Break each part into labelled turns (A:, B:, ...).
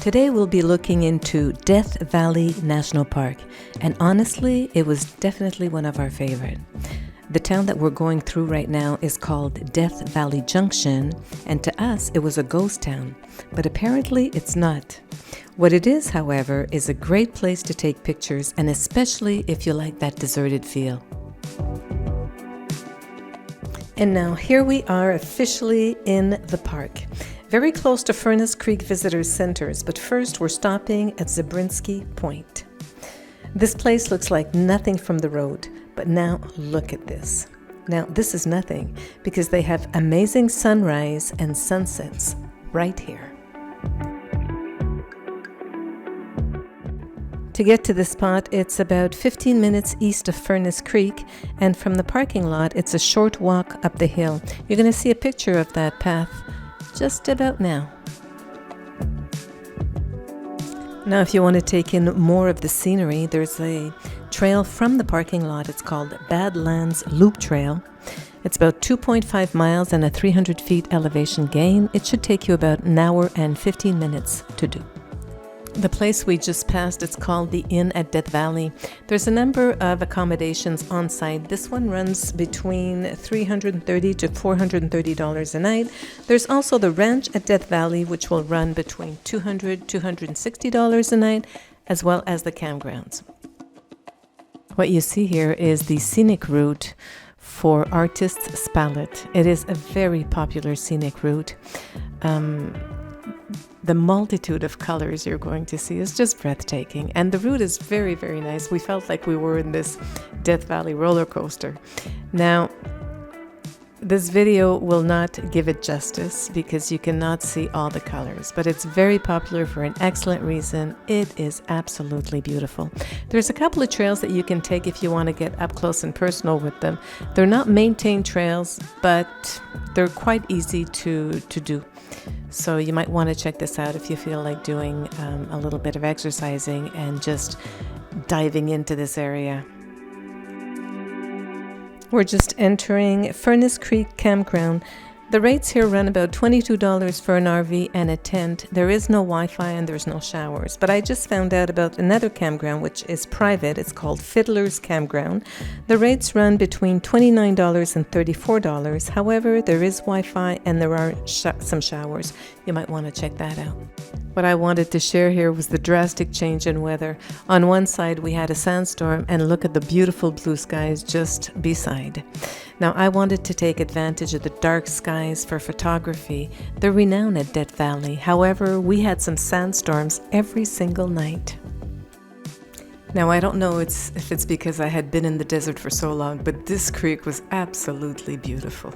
A: Today we'll be looking into Death Valley National Park, and honestly, it was definitely one of our favorite. The town that we're going through right now is called Death Valley Junction, and to us it was a ghost town, but apparently it's not. What it is, however, is a great place to take pictures, and especially if you like that deserted feel. And now here we are officially in the park, very close to Furnace Creek Visitor Centers, but first we're stopping at Zabriskie Point. This place looks like nothing from the road, but now look at this. Now this is nothing because they have amazing sunrise and sunsets right here. To get to this spot, it's about 15 minutes east of Furnace Creek, and from the parking lot, it's a short walk up the hill. You're going to see a picture of that path just about now. Now, if you want to take in more of the scenery, there's a trail from the parking lot. It's called Badlands Loop Trail. It's about 2.5 miles and a 300 feet elevation gain. It should take you about an hour and 15 minutes to do. The place we just passed, it's called the Inn at Death Valley. There's a number of accommodations on site. This one runs between $330 to $430 a night. There's also the Ranch at Death Valley, which will run between $200 to $260 a night, as well as the campgrounds. What you see here is the scenic route for Artist's Palette. It is a very popular scenic route. The multitude of colors you're going to see is just breathtaking, and the route is very, very nice. We felt like we were in this Death Valley roller coaster. Now, this video will not give it justice because you cannot see all the colors, but it's very popular for an excellent reason. It is absolutely beautiful. There's a couple of trails that you can take if you want to get up close and personal with them. They're not maintained trails, but they're quite easy to do. So you might want to check this out if you feel like doing a little bit of exercising and just diving into this area. We're just entering Furnace Creek Campground. The rates here run about $22 for an RV and a tent. There is no Wi-Fi and there's no showers. But I just found out about another campground which is private. It's called Fiddler's Campground. The rates run between $29 and $34. However, there is Wi-Fi and there are some showers. You might want to check that out. What I wanted to share here was the drastic change in weather. On one side we had a sandstorm, and look at the beautiful blue skies just beside. Now I wanted to take advantage of the dark skies for photography. They're renowned at Death Valley. However, we had some sandstorms every single night. Now I don't know if it's because I had been in the desert for so long, but this creek was absolutely beautiful.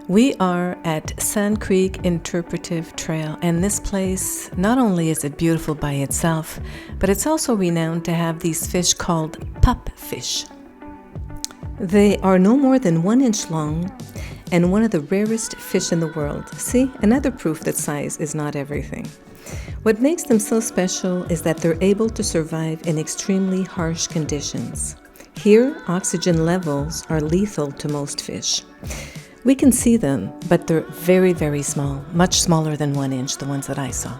A: We are at Sand Creek Interpretive Trail, and this place, not only is it beautiful by itself, but it's also renowned to have these fish called pup fish. They are no more than 1 inch long and one of the rarest fish in the world. See, another proof that size is not everything. What makes them so special is that they're able to survive in extremely harsh conditions. Here, oxygen levels are lethal to most fish. We can see them, but they're very, very small, much smaller than 1 inch, the ones that I saw.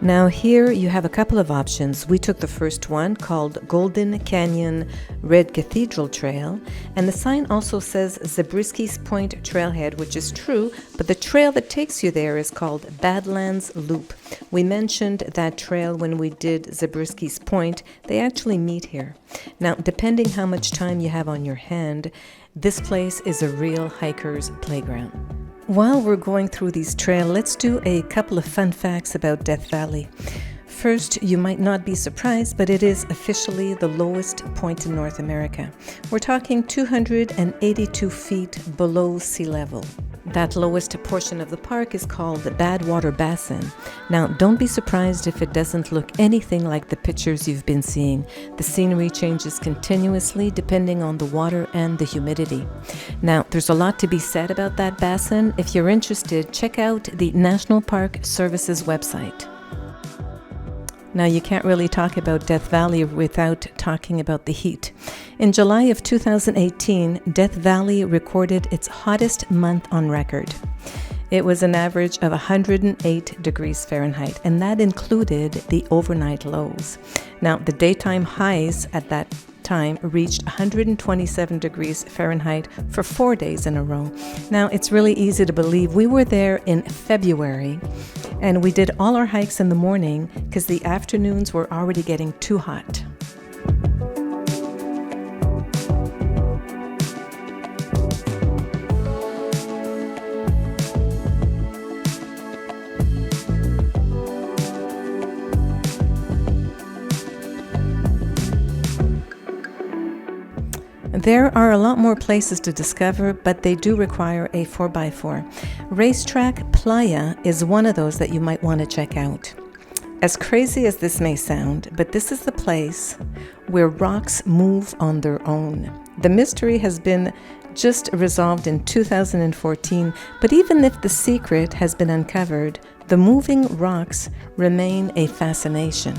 A: Now here you have a couple of options. We took the first one called Golden Canyon Red Cathedral Trail, and the sign also says Zabriskie's Point Trailhead, which is true, but the trail that takes you there is called Badlands Loop. We mentioned that trail when we did Zabriskie's Point. They actually meet here. Now, depending how much time you have on your hand, this place is a real hiker's playground. While we're going through these trails, let's do a couple of fun facts about Death Valley. First, you might not be surprised, but it is officially the lowest point in North America. We're talking 282 feet below sea level. That lowest portion of the park is called the Badwater Basin. Now, don't be surprised if it doesn't look anything like the pictures you've been seeing. The scenery changes continuously depending on the water and the humidity. Now, there's a lot to be said about that basin. If you're interested, check out the National Park Service's website. Now, you can't really talk about Death Valley without talking about the heat. In July of 2018, Death Valley recorded its hottest month on record. It was an average of 108 degrees Fahrenheit, and that included the overnight lows. Now, the daytime highs at that time reached 127 degrees Fahrenheit for 4 days in a row. Now, it's really easy to believe we were there in February, and we did all our hikes in the morning because the afternoons were already getting too hot. There are a lot more places to discover, but they do require a 4x4. Racetrack Playa is one of those that you might want to check out. As crazy as this may sound, but this is the place where rocks move on their own. The mystery has been just resolved in 2014, but even if the secret has been uncovered, the moving rocks remain a fascination.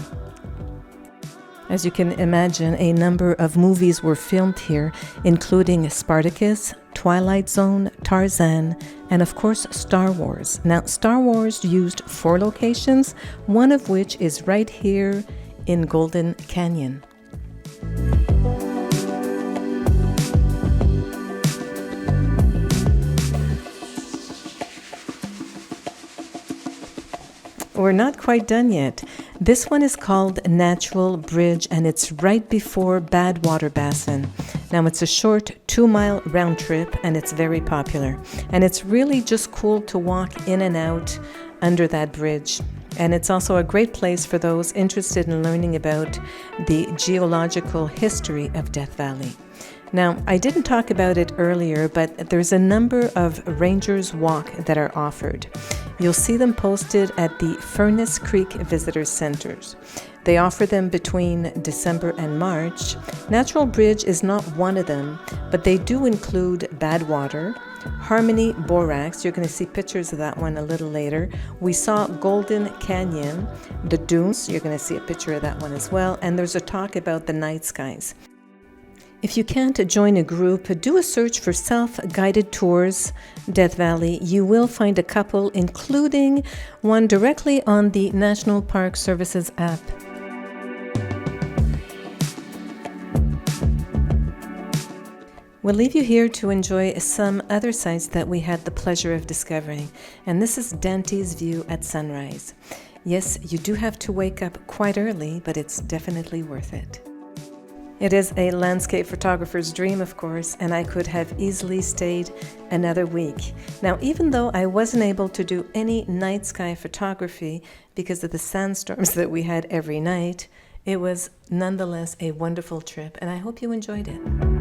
A: As you can imagine, a number of movies were filmed here, including Spartacus, Twilight Zone, Tarzan, and of course Star Wars. Now, Star Wars used 4 locations, one of which is right here in Golden Canyon. We're not quite done yet. This one is called Natural Bridge, and it's right before Badwater Basin. Now, it's a short 2-mile round trip, and it's very popular. And it's really just cool to walk in and out under that bridge. And it's also a great place for those interested in learning about the geological history of Death Valley. Now, I didn't talk about it earlier, but there's a number of Rangers Walk that are offered. You'll see them posted at the Furnace Creek Visitor Centers. They offer them between December and March. Natural Bridge is not one of them, but they do include Badwater, Harmony Borax. You're going to see pictures of that one a little later. We saw Golden Canyon, the Dunes. You're going to see a picture of that one as well. And there's a talk about the night skies. If you can't join a group, do a search for self-guided tours, Death Valley. You will find a couple, including one directly on the National Park Services app. We'll leave you here to enjoy some other sites that we had the pleasure of discovering. And this is Dante's View at sunrise. Yes, you do have to wake up quite early, but it's definitely worth it. It is a landscape photographer's dream, of course, and I could have easily stayed another week. Now, even though I wasn't able to do any night sky photography because of the sandstorms that we had every night, it was nonetheless a wonderful trip, and I hope you enjoyed it.